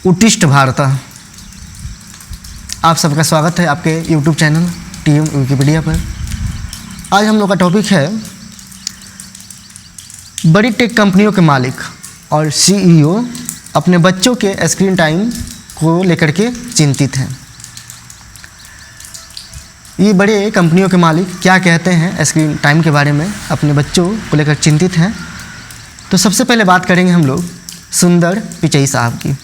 उत्तिष्ठ भारत। आप सबका स्वागत है आपके YouTube चैनल टीएम विकिपीडिया पर। आज हम लोग का टॉपिक है बड़ी टेक कंपनियों के मालिक और CEO अपने बच्चों के स्क्रीन टाइम को लेकर के चिंतित हैं। ये बड़े कंपनियों के मालिक क्या कहते हैं स्क्रीन टाइम के बारे में, अपने बच्चों को लेकर चिंतित हैं। तो सबसे पहले बात करेंगे हम लोग सुंदर पिचई साहब की।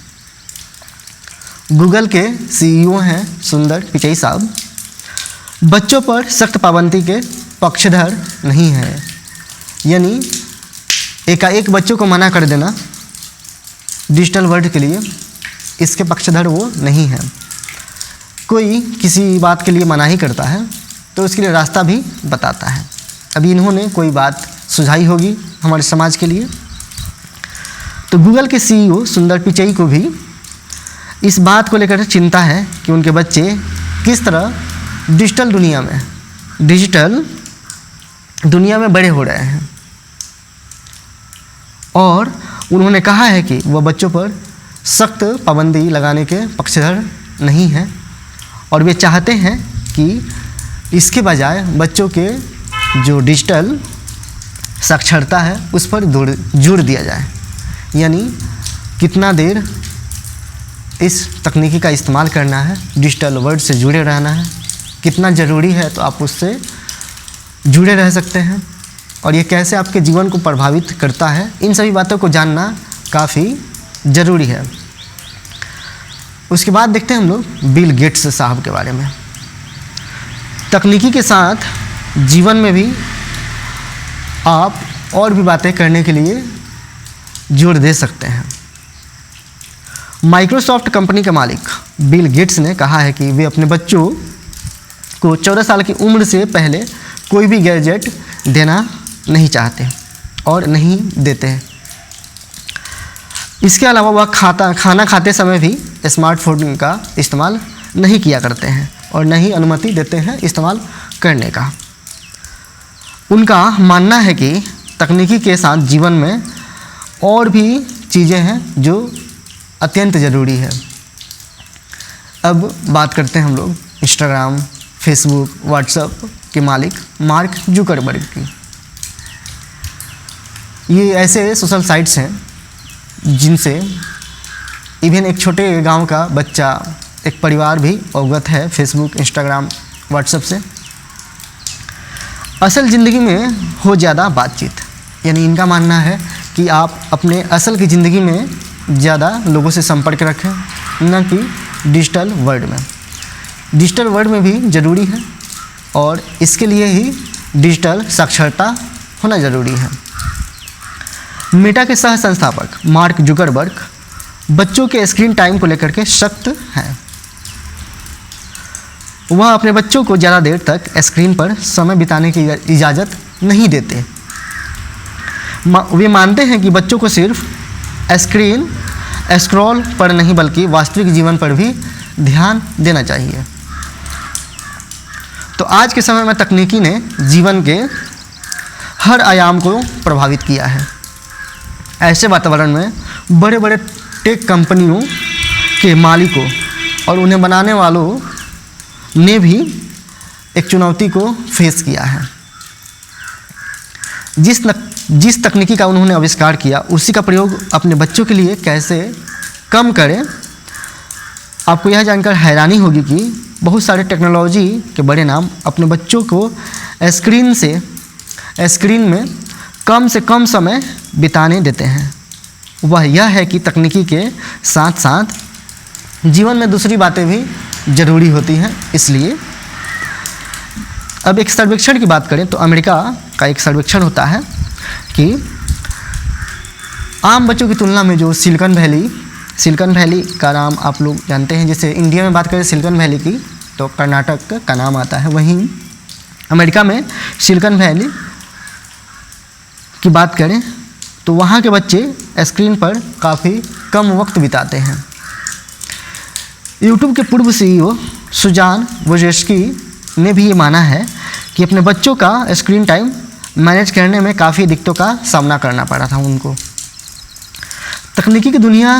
गूगल के CEO हैं सुंदर पिचई साहब। बच्चों पर सख्त पाबंदी के पक्षधर नहीं है, यानी एकाएक बच्चों को मना कर देना डिजिटल वर्ल्ड के लिए, इसके पक्षधर वो नहीं है। कोई किसी बात के लिए मना ही करता है तो उसके लिए रास्ता भी बताता है। अभी इन्होंने कोई बात सुझाई होगी हमारे समाज के लिए। तो गूगल के CEO सुंदर पिचई को भी इस बात को लेकर चिंता है कि उनके बच्चे किस तरह डिजिटल दुनिया में बड़े हो रहे हैं, और उन्होंने कहा है कि वह बच्चों पर सख्त पाबंदी लगाने के पक्षधर नहीं हैं और वे चाहते हैं कि इसके बजाय बच्चों के जो डिजिटल साक्षरता है उस पर जोर दिया जाए, यानी कितना देर इस तकनीकी का इस्तेमाल करना है, डिजिटल वर्ल्ड से जुड़े रहना है, कितना ज़रूरी है तो आप उससे जुड़े रह सकते हैं, और ये कैसे आपके जीवन को प्रभावित करता है, इन सभी बातों को जानना काफ़ी ज़रूरी है। उसके बाद देखते हैं हम लोग बिल गेट्स साहब के बारे में। तकनीकी के साथ जीवन में भी आप और भी बातें करने के लिए जोर दे सकते हैं। माइक्रोसॉफ्ट कंपनी के मालिक बिल गेट्स ने कहा है कि वे अपने बच्चों को 14 साल की उम्र से पहले कोई भी गैजेट देना नहीं चाहते और नहीं देते हैं। इसके अलावा वह खाना खाते समय भी स्मार्टफोन का इस्तेमाल नहीं किया करते हैं और नहीं अनुमति देते हैं इस्तेमाल करने का। उनका मानना है कि तकनीकी के साथ जीवन में और भी चीज़ें हैं जो अत्यंत ज़रूरी है। अब बात करते हैं हम लोग इंस्टाग्राम, फेसबुक, व्हाट्सएप के मालिक मार्क जुकरबर्ग की। ये ऐसे सोशल साइट्स हैं जिनसे इवन एक छोटे गांव का बच्चा, एक परिवार भी अवगत है फेसबुक, इंस्टाग्राम, व्हाट्सएप से। असल ज़िंदगी में हो ज़्यादा बातचीत, यानी इनका मानना है कि आप अपने असल की ज़िंदगी में ज़्यादा लोगों से संपर्क रखें, न कि डिजिटल वर्ल्ड में। डिजिटल वर्ल्ड में भी ज़रूरी है और इसके लिए ही डिजिटल साक्षरता होना ज़रूरी है। मेटा के सह संस्थापक मार्क जुकरबर्ग बच्चों के स्क्रीन टाइम को लेकर के सख्त हैं। वह अपने बच्चों को ज़्यादा देर तक स्क्रीन पर समय बिताने की इजाज़त नहीं देते। वे मानते हैं कि बच्चों को सिर्फ स्क्रीन स्क्रॉल पर नहीं बल्कि वास्तविक जीवन पर भी ध्यान देना चाहिए। तो आज के समय में तकनीकी ने जीवन के हर आयाम को प्रभावित किया है। ऐसे वातावरण में बड़े बड़े टेक कंपनियों के मालिकों और उन्हें बनाने वालों ने भी एक चुनौती को फेस किया है। जिस तकनीकी का उन्होंने आविष्कार किया उसी का प्रयोग अपने बच्चों के लिए कैसे कम करें। आपको यह जानकर हैरानी होगी कि बहुत सारे टेक्नोलॉजी के बड़े नाम अपने बच्चों को स्क्रीन में कम से कम समय बिताने देते हैं। वह यह है कि तकनीकी के साथ साथ जीवन में दूसरी बातें भी ज़रूरी होती हैं। इसलिए अब एक सर्वेक्षण की बात करें तो अमेरिका का एक सर्वेक्षण होता है कि आम बच्चों की तुलना में जो सिलिकॉन वैली का नाम आप लोग जानते हैं। जैसे इंडिया में बात करें सिलिकॉन वैली की तो कर्नाटक का नाम आता है, वहीं अमेरिका में सिलिकॉन वैली की बात करें तो वहाँ के बच्चे स्क्रीन पर काफ़ी कम वक्त बिताते हैं। यूट्यूब के पूर्व CEO सुजान वोजेस्की ने भी ये माना है कि अपने बच्चों का स्क्रीन टाइम मैनेज करने में काफ़ी दिक्कतों का सामना करना पड़ा था उनको। तकनीकी की दुनिया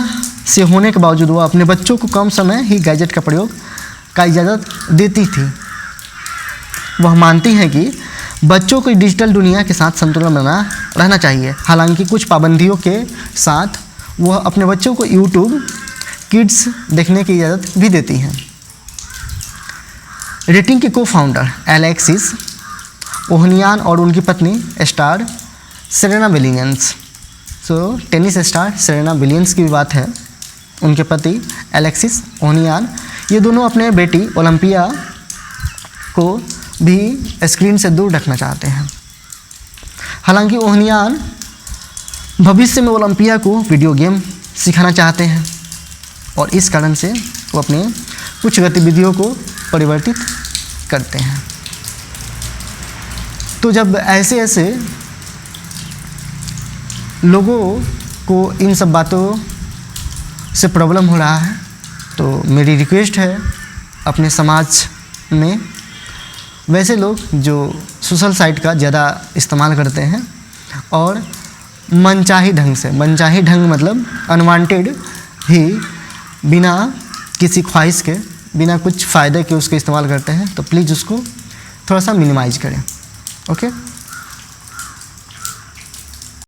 से होने के बावजूद वो अपने बच्चों को कम समय ही गैजेट का प्रयोग का इजाज़त देती थी। वह मानती हैं कि बच्चों को डिजिटल दुनिया के साथ संतुलन बना रहना चाहिए। हालांकि कुछ पाबंदियों के साथ वह अपने बच्चों को यूट्यूब किड्स देखने की इजाज़त भी देती हैं। रेटिंग के को फाउंडर एलेक्सिस ओहनियान और उनकी पत्नी star Serena Williams, tennis star Serena Williams की भी बात है। उनके पति एलेक्सिस ओहनियान, ये दोनों अपने बेटी ओलंपिया को भी स्क्रीन से दूर रखना चाहते हैं। हालांकि ओहनियान भविष्य में ओलंपिया को वीडियो गेम सिखाना चाहते हैं और इस कारण से वो अपने कुछ गतिविधियों को परिवर्तित करते हैं। तो जब ऐसे लोगों को इन सब बातों से प्रॉब्लम हो रहा है, तो मेरी रिक्वेस्ट है अपने समाज में वैसे लोग जो सोशल साइट का ज़्यादा इस्तेमाल करते हैं और मनचाही ढंग मतलब अनवांटेड ही बिना किसी ख्वाहिश के, बिना कुछ फ़ायदे के उसके इस्तेमाल करते हैं, तो प्लीज़ उसको थोड़ा सा मिनिमाइज करें। ओके।